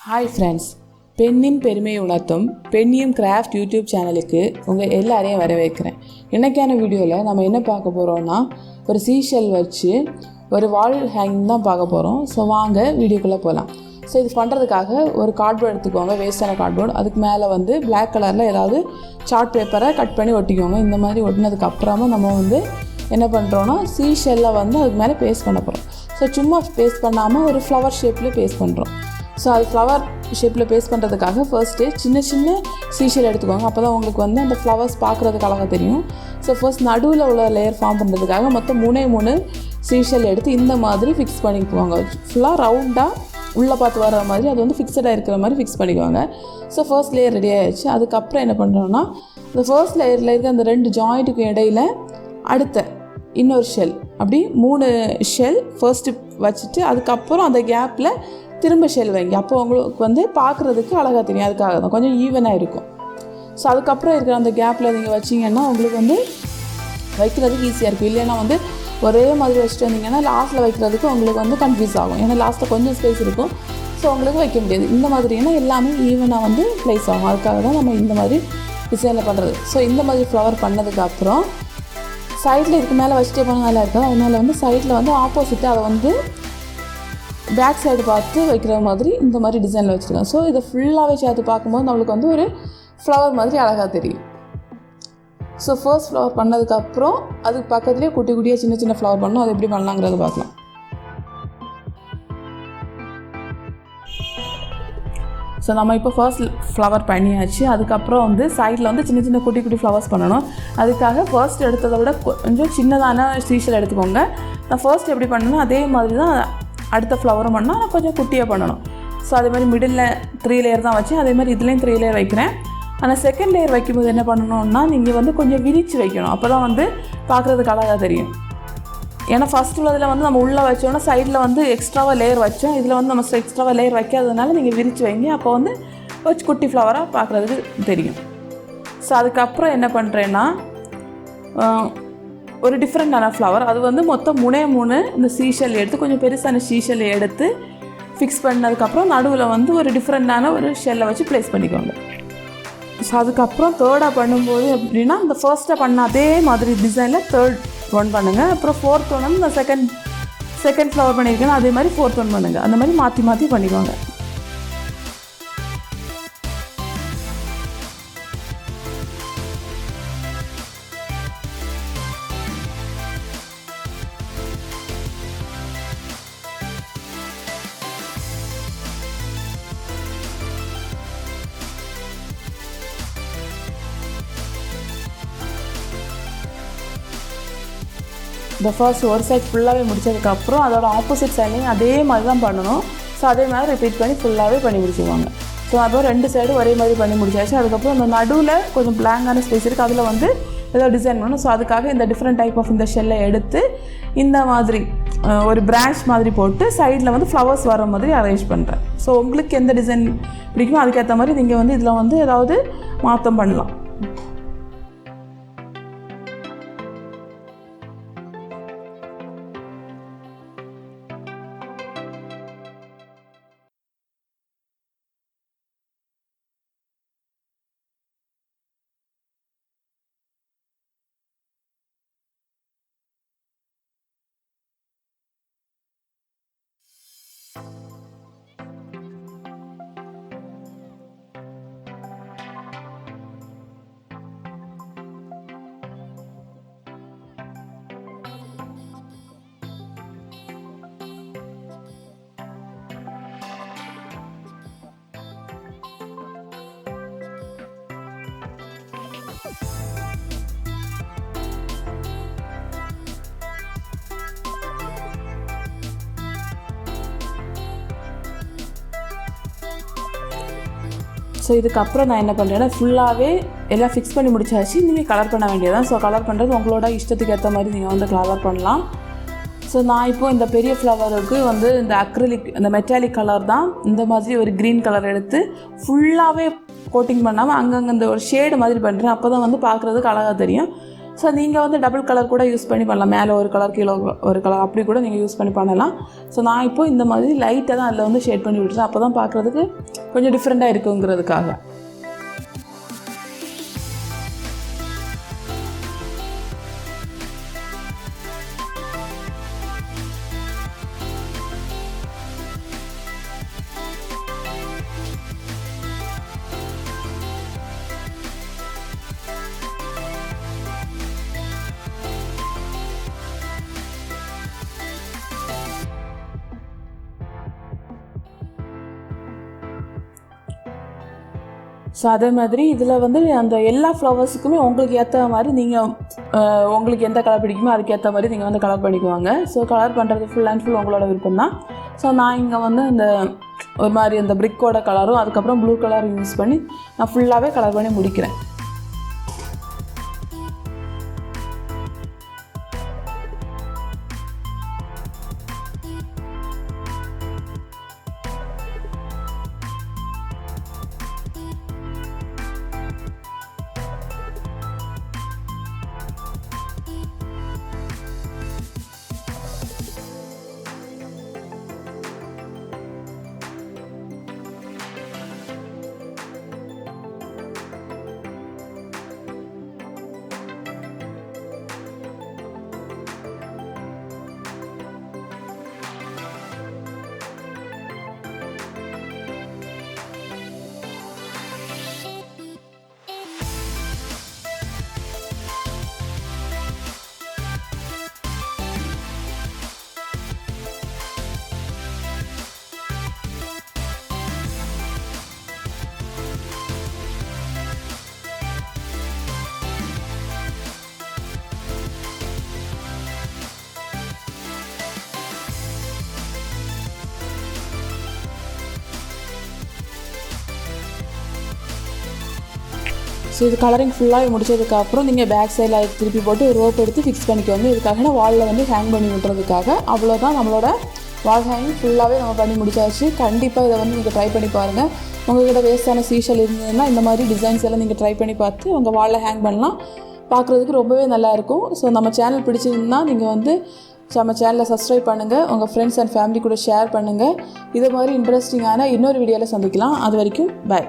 Hi friends, பெண்ணின் பெருமையை உணர்த்தும் பெண்ணியம் கிராஃப்ட் யூடியூப் சேனலுக்கு உங்கள் எல்லாரையும் வரவேற்கிறேன். இன்றைக்கான வீடியோவில் நம்ம என்ன பார்க்க போகிறோன்னா, ஒரு சீஷெல் வச்சு ஒரு வால் ஹேங்கிங் தான் பார்க்க போகிறோம். ஸோ வாங்க வீடியோக்குள்ளே போகலாம். ஸோ இது பண்ணுறதுக்காக ஒரு கார்ட்போர்ட் எடுத்துக்கோங்க, வேஸ்டான கார்ட்போர்ட். அதுக்கு மேலே வந்து பிளாக் கலரில் ஏதாவது சார்ட் பேப்பரை கட் பண்ணி ஒட்டிக்கோங்க. இந்த மாதிரி ஒட்டினதுக்கப்புறமா நம்ம வந்து என்ன பண்ணுறோன்னா, சீஷெல்லை வந்து அதுக்கு மேலே பேஸ்ட் பண்ண போகிறோம். ஸோ சும்மா பேஸ்ட் பண்ணாமல் ஒரு ஃப்ளவர் ஷேப்பில் பேஸ்ட் பண்ணுறோம். ஸோ அது ஃப்ளவர் ஷேப்பில் பேஸ்ட் பண்ணுறதுக்காக ஃபர்ஸ்ட்டு சின்ன சின்ன சீஷெல் எடுத்துக்கோங்க. அப்போ தான் உங்களுக்கு வந்து அந்த ஃப்ளவர்ஸ் பார்க்குறதுக்கு அழகாக தெரியும். ஸோ ஃபர்ஸ்ட் நடுவில் உள்ள லேயர் ஃபார்ம் பண்ணுறதுக்காக மொத்தம் 3 சீஷெல் எடுத்து இந்த மாதிரி ஃபிக்ஸ் பண்ணிக்குவாங்க. ஃபுல்லாக ரவுண்டாக உள்ளே பார்த்து வர மாதிரி அது வந்து ஃபிக்ஸடாக இருக்கிற மாதிரி ஃபிக்ஸ் பண்ணிக்குவாங்க. ஸோ ஃபர்ஸ்ட் லேயர் ரெடி ஆகிடுச்சு. அதுக்கப்புறம் என்ன பண்ணுறோன்னா, இந்த ஃபர்ஸ்ட் லேயரில் இருக்க அந்த 2 ஜாயிண்ட்டுக்கு இடையில் அடுத்த இன்னொரு ஷெல், அப்படி 3 ஷெல் ஃபர்ஸ்ட்டு வச்சுட்டு அதுக்கப்புறம் அந்த கேப்பில் திரும்ப ஷெல் வைங்க. அப்போ உங்களுக்கு வந்து பார்க்குறதுக்கு அழகாக தெரியும். அதுக்காக தான் கொஞ்சம் ஈவனாக இருக்கும். ஸோ அதுக்கப்புறம் இருக்கிற அந்த கேப்பில் நீங்கள் வச்சிங்கன்னா உங்களுக்கு வந்து வைக்கிறதுக்கு ஈஸியாக இருக்கும். இல்லைன்னா வந்து ஒரே மாதிரி வச்சுட்டு வந்தீங்கன்னா லாஸ்ட்டில் வைக்கிறதுக்கு உங்களுக்கு வந்து கன்ஃபியூஸ் ஆகும். ஏன்னா லாஸ்ட்டில் கொஞ்சம் ஸ்பேஸ் இருக்கும். ஸோ உங்களுக்கு வைக்க முடியாது. இந்த மாதிரினா எல்லாமே ஈவனாக வந்து ப்ளேஸ் ஆகும். அதுக்காக தான் நம்ம இந்த மாதிரி டிசைனில் பண்ணுறது. ஸோ இந்த மாதிரி ஃப்ளவர் பண்ணதுக்கப்புறம் சைடில் இதுக்கு மேலே வச்சுட்டே போனால் நல்லா இருக்கும். அதனால் வந்து சைடில் வந்து ஆப்போசிட்டாக அதை வந்து பேக் சைடு பார்த்து வைக்கிற மாதிரி இந்த மாதிரி டிசைனில் வச்சுருக்கேன். ஸோ இதை ஃபுல்லாகவே சேர்த்து பார்க்கும்போது நம்மளுக்கு வந்து ஒரு ஃப்ளவர் மாதிரி அழகாக தெரியும். ஸோ ஃபர்ஸ்ட் ஃப்ளவர் பண்ணதுக்கப்புறம் அதுக்கு பக்கத்துலேயே குட்டி குட்டியாக சின்ன சின்ன ஃப்ளவர் பண்ணணும். அது எப்படி பண்ணலாங்கிறத பார்க்கலாம். ஸோ நம்ம இப்போ ஃபர்ஸ்ட் ஃப்ளவர் பண்ணியாச்சு. அதுக்கப்புறம் வந்து சைடில் வந்து சின்ன சின்ன குட்டி குட்டி ஃப்ளவர்ஸ் பண்ணணும். அதுக்காக ஃபர்ஸ்ட் எடுத்ததை விட கொஞ்சம் சின்னதான சீஷல் எடுத்துக்கோங்க. நான் ஃபர்ஸ்ட் எப்படி பண்ணணும் அதே மாதிரி தான் அடுத்த ஃப்ளவரும் பண்ணால் நான் கொஞ்சம் குட்டியாக பண்ணணும். ஸோ அதே மாதிரி மிடில் 3 லேயர் தான் வச்சேன். அதே மாதிரி இதுலேயும் 3 லேயர் வைக்கிறேன். ஆனால் செகண்ட் லேயர் வைக்கும்போது என்ன பண்ணணும்னா, நீங்கள் வந்து கொஞ்சம் விரித்து வைக்கணும். அப்போ தான் வந்து பார்க்குறதுக்கு அழகாக தெரியும். ஏன்னா ஃபஸ்ட் உள்ளதில் வந்து நம்ம உள்ளே வச்சோன்னா சைடில் வந்து எக்ஸ்ட்ராவாக லேயர் வச்சோம். இதில் வந்து நம்ம எக்ஸ்ட்ராவாக லேயர் வைக்காததுனால நீங்கள் விரித்து வைங்க. அப்போ வந்து வச்சு குட்டி ஃப்ளவராக பார்க்குறதுக்கு தெரியும். ஸோ அதுக்கப்புறம் என்ன பண்ணுறேன்னா, ஒரு டிஃப்ரெண்ட்டான ஃப்ளவர், அது வந்து மொத்தம் 3 இந்த சீஷெல் எடுத்து கொஞ்சம் பெருசான சீஷெல் எடுத்து ஃபிக்ஸ் பண்ணதுக்கப்புறம் நடுவில் வந்து ஒரு டிஃப்ரெண்ட்டான ஒரு ஷெல்லை வச்சு ப்ளேஸ் பண்ணிக்கோங்க. ஸோ அதுக்கப்புறம் தேர்டாக பண்ணும்போது எப்படின்னா, இந்த ஃபர்ஸ்ட்டாக பண்ண அதே மாதிரி டிசைனில் தேர்ட் ஒன் பண்ணுங்கள். அப்புறம் ஃபோர்த் ஒன் வந்து இந்த செகண்ட் ஃப்ளவர் பண்ணியிருக்கேன்னா அதே மாதிரி ஃபோர்த் ஒன் பண்ணுங்கள். அந்த மாதிரி மாற்றி மாற்றி பண்ணிக்கோங்க. இந்த ஃபர்ஸ்ட் ஒரு சைட் ஃபுல்லாகவே முடிச்சதுக்கப்புறம் அதோட ஆப்போசிட் சைட்லையும் அதே மாதிரி தான் பண்ணணும். ஸோ அதே மாதிரி ரிப்பீட் பண்ணி ஃபுல்லாகவே பண்ணி முடிச்சுக்குவாங்க. ஸோ அப்புறம் 2 சைடும் ஒரே மாதிரி பண்ணி முடிச்சாச்சு. அதுக்கப்புறம் அந்த நடுவில் கொஞ்சம் பிளாங்கான ஸ்பேஸ் இருக்குது, அதில் வந்து ஏதோ டிசைன் பண்ணணும். ஸோ அதுக்காக இந்த டிஃப்ரெண்ட் டைப் ஆஃப் இந்த ஷெல்லை எடுத்து இந்த மாதிரி ஒரு பிரான்ச் மாதிரி போட்டு சைடில் வந்து ஃப்ளவர்ஸ் வர மாதிரி அரேஞ்ச் பண்ணுறேன். ஸோ உங்களுக்கு எந்த டிசைன் பிடிக்குமோ அதுக்கேற்ற மாதிரி நீங்கள் வந்து இதில் வந்து ஏதாவது மாற்றம் பண்ணலாம். ஸோ இதுக்கப்புறம் நான் என்ன பண்ணுறேன்னா, ஃபுல்லாகவே எல்லாம் ஃபிக்ஸ் பண்ணி முடிச்சாச்சு. நீங்கள் கலர் பண்ண வேண்டியதான். ஸோ கலர் பண்ணுறது உங்களோட இஷ்டத்துக்கு ஏற்ற மாதிரி நீங்கள் வந்து கலர் பண்ணலாம். ஸோ நான் இப்போது இந்த பெரிய ஃப்ளவருக்கு வந்து இந்த அக்ரிலிக் இந்த மெட்டாலிக் கலர் தான் இந்த மாதிரி ஒரு க்ரீன் கலர் எடுத்து ஃபுல்லாகவே கோட்டிங் பண்ணாமல் அங்கங்கே இந்த ஒரு ஷேடு மாதிரி பண்ணுறேன். அப்போ தான் வந்து பார்க்குறதுக்கு அழகாக தெரியும். ஸோ நீங்கள் வந்து டபுள் கலர் கூட யூஸ் பண்ணி பண்ணலாம், மேலே ஒரு கலர் கீழே ஒரு கலர் அப்படி கூட நீங்கள் யூஸ் பண்ணி பண்ணலாம். ஸோ நான் இப்போ இந்த மாதிரி லைட்டாக தான் அதில் வந்து ஷேட் பண்ணி விட்டுறேன், அப்போ தான் பார்க்குறதுக்கு கொஞ்சம் டிஃப்ரெண்ட்டாக இருக்குங்கிறதுக்காக. ஸோ அதே மாதிரி இதில் வந்து அந்த எல்லா ஃப்ளவர்ஸுக்குமே உங்களுக்கு ஏற்ற மாதிரி நீங்கள் உங்களுக்கு எந்த கலர் பிடிக்குமோ அதுக்கேற்ற மாதிரி நீங்கள் வந்து கலர் பண்ணிக்குவாங்க. ஸோ கலர் பண்ணுறது ஃபுல் அண்ட் ஃபுல் உங்களோட விருப்பம் தான். ஸோ நான் இங்கே வந்து இந்த ஒரு மாதிரி அந்த பிரிக்கோட கலரும் அதுக்கப்புறம் ப்ளூ கலரும் யூஸ் பண்ணி நான் ஃபுல்லாகவே கலர் பண்ணி முடிக்கிறேன். ஸோ இது கலரிங் ஃபுல்லாக முடிச்சதுக்கப்புறம் நீங்கள் பேக் சைடில் அதை திருப்பி போட்டு ரோப் எடுத்து ஃபிக்ஸ் பண்ணிக்கோங்க. இதுக்காக வாலில் வந்து ஹேங் பண்ணி விட்டுறதுக்காக. அவ்வளோதான், நம்மளோட வால் ஹேங்கிங் ஃபுல்லாகவே நம்ம பண்ணி முடிச்சாச்சு. கண்டிப்பாக இதை வந்து நீங்கள் ட்ரை பண்ணி பாருங்கள். உங்கள்கிட்ட வேஸ்ட்டான சீஷல் இருந்ததுன்னா இந்த மாதிரி டிசைன்ஸ் எல்லாம் நீங்கள் ட்ரை பண்ணி பார்த்து உங்கள் வாலில் ஹேங் பண்ணலாம். பார்க்குறதுக்கு ரொம்பவே நல்லாயிருக்கும். ஸோ நம்ம சேனல் பிடிச்சிருந்தா நீங்கள் வந்து நம்ம சேனலை சப்ஸ்கிரைப் பண்ணுங்கள், உங்கள் ஃப்ரெண்ட்ஸ் அண்ட் ஃபேமிலி கூட ஷேர் பண்ணுங்கள். இதே மாதிரி இன்ட்ரெஸ்டிங்கான இன்னொரு வீடியோவில் சந்திக்கலாம். அது வரைக்கும் பாய்.